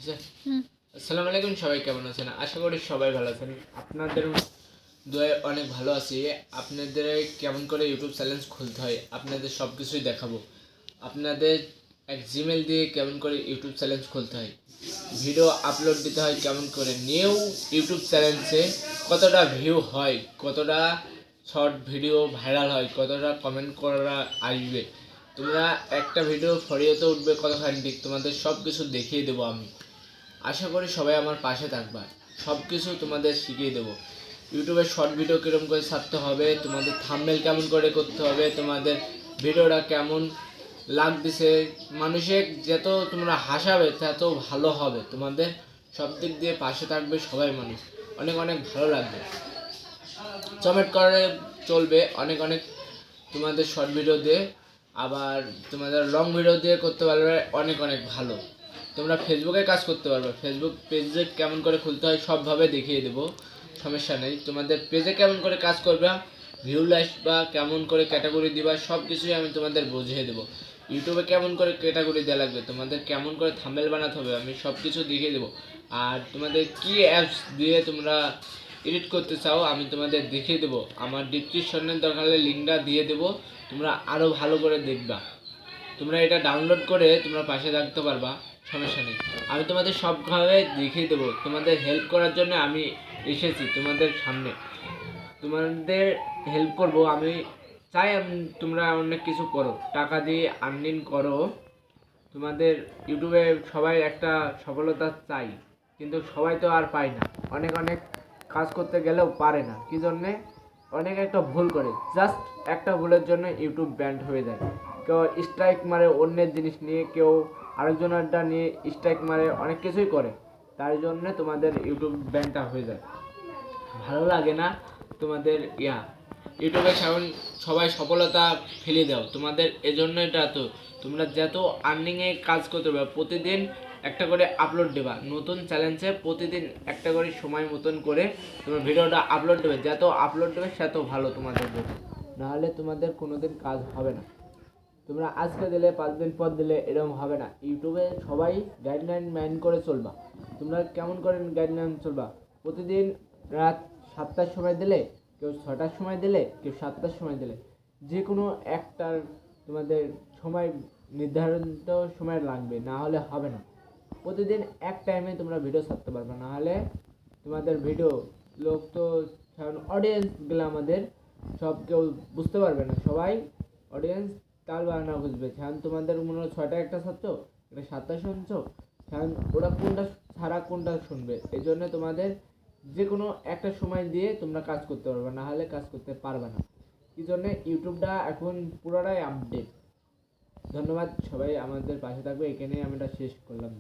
আসসালামু আলাইকুম, সবাই কেমন আছেন? আশা করি সবাই ভালো আছেন। আপনাদের দোয়ায় অনেক ভালো আছি। আপনাদের কেমন করে ইউটিউব চ্যানেল খুলতে হয় আপনাদের সব কিছুই দেখাবো। আপনাদের এক জিমেল দিয়ে কেমন করে ইউটিউব চ্যানেল খুলতে হয়, ভিডিও আপলোড দিতে হয় কেমন করে, নিউ ইউটিউব চ্যানেলসে কতটা ভিউ হয়, কতটা শর্ট ভিডিও ভাইরাল হয়, কতটা কমেন্ট করা আসবে, তোমরা একটা ভিডিও ফরিয়েতে উঠবে কতখানি, তোমাদের সব কিছু দেখিয়ে দেবো আমি। আশা করি সবাই আমার পাশে থাকবা, সব কিছু তোমাদের শিখিয়ে দেবো। ইউটিউবে শর্ট ভিডিও কীরকম করে ছাড়তে হবে, তোমাদের থাম্বনেল কেমন করে করতে হবে, তোমাদের ভিডিওটা কেমন লাগতেছে, মানুষের যত তোমরা হাসাবে তত ভালো হবে, তোমাদের সব দিক দিয়ে পাশে থাকবে সবাই, মানুষ অনেক অনেক ভালো লাগবে, কমেন্ট করে চলবে অনেক অনেক। তোমাদের শর্ট ভিডিও দিয়ে আবার তোমাদের লং ভিডিও দিয়ে করতে পারবে অনেক অনেক ভালো। তোমরা ফেসবুকে কাজ করতে পারবে, ফেসবুক পেজে কেমন করে খুলতে হয় সবভাবে দেখিয়ে দেবো, সমস্যা নেই। তোমাদের পেজে কেমন করে কাজ করবে, ভিউ লাইক বা কেমন করে ক্যাটাগরি দিবা, সব কিছুই আমি তোমাদের বুঝিয়ে দেবো। ইউটিউবে কেমন করে ক্যাটাগরি দেওয়া লাগবে, তোমাদের কেমন করে থাম্বনেল বানাতে হবে, আমি সব কিছু দেখিয়ে দেবো। আর তোমাদের কি অ্যাপস দিয়ে তোমরা এডিট করতে চাও আমি তোমাদের দেখিয়ে দেবো। আমার ডিসক্রিপশনের দরকার হলে লিঙ্কটা দিয়ে দেবো, তোমরা আরও ভালো করে দেখবা। তোমরা এটা ডাউনলোড করে তোমরা পাশে রাখতে পারবা, সমস্যা নেই। আমি তোমাদের সবভাবে দেখিয়ে দেবো, তোমাদের হেল্প করার জন্য আমি এসেছি তোমাদের সামনে, তোমাদের হেল্প করব আমি। চাই তোমরা অনেক কিছু করো, টাকা দিয়ে আর্নিং করো। তোমাদের ইউটিউবে সবাই একটা সফলতা চাই, কিন্তু সবাই তো আর পায় না, অনেক অনেক কাজ করতে গেলেও পারে না। কী জন্যে? অনেক একটা ভুল করে, জাস্ট একটা ভুলের জন্য ইউটিউব ব্যান্ড হয়ে যায়। কেউ স্ট্রাইক মারে অন্যের জিনিস নিয়ে, কেউ আরেকজনেরটা নিয়ে স্ট্রাইক মারে, অনেক কিছুই করে, তার জন্যে তোমাদের ইউটিউব ব্যান্ডটা হয়ে যায়, ভালো লাগে না তোমাদের ইউটিউবে সবাই সফলতা ফেলে দাও, তোমাদের এজন্য এটা। তো তোমরা যত আর্নিংয়ে কাজ করতে পারবে, প্রতিদিন একটা করে আপলোড দেবা, নতুন চ্যালেঞ্জে প্রতিদিন একটা করে সময় মতন করে তোমার ভিডিওটা আপলোড দেবে, যত আপলোড দেবে তত ভালো তোমাদের জন্য, নাহলে তোমাদের কোনোদিন কাজ হবে না। তোমরা আজকে দিলে 5 দিন পর দিলে এরকম হবে না। ইউটিউবে সবাই গাইডলাইন মাইন্ড করে চলবা। তোমরা কেমন করে গাইডলাইন চলবা, প্রতিদিন রাত 7টার সময় দিলে, কেউ 6টার সময় দিলে, কেউ 7টার সময় দিলে, যে কোনো একটার তোমাদের সময় নির্ধারিত সময় লাগবে, না হলে হবে না। প্রতিদিন এক টাইমে তোমরা ভিডিও ছাড়তে পারবে, না হলে তোমাদের ভিডিও লোক তো অডিয়েন্সগুলো আমাদের সব কেউ বুঝতে পারবে না, সবাই অডিয়েন্স তাল বাহানা বুঝবে। কারণ তোমাদের মনে হয় 6টা একটা ছাড়ছো, এটা 7টা শুনছো, কারণ ওরা কোনটা ছাড়া কোনটা শুনবে, এই জন্য তোমাদের যে কোনো একটা সময় দিয়ে তোমরা কাজ করতে পারবে, না হলে কাজ করতে পারবে না। এই জন্যে ইউটিউবটা এখন পুরোটাই আপডেট। ধন্যবাদ, সবাই আমাদের পাশে থাকবে, এখানেই আমরা শেষ করলাম।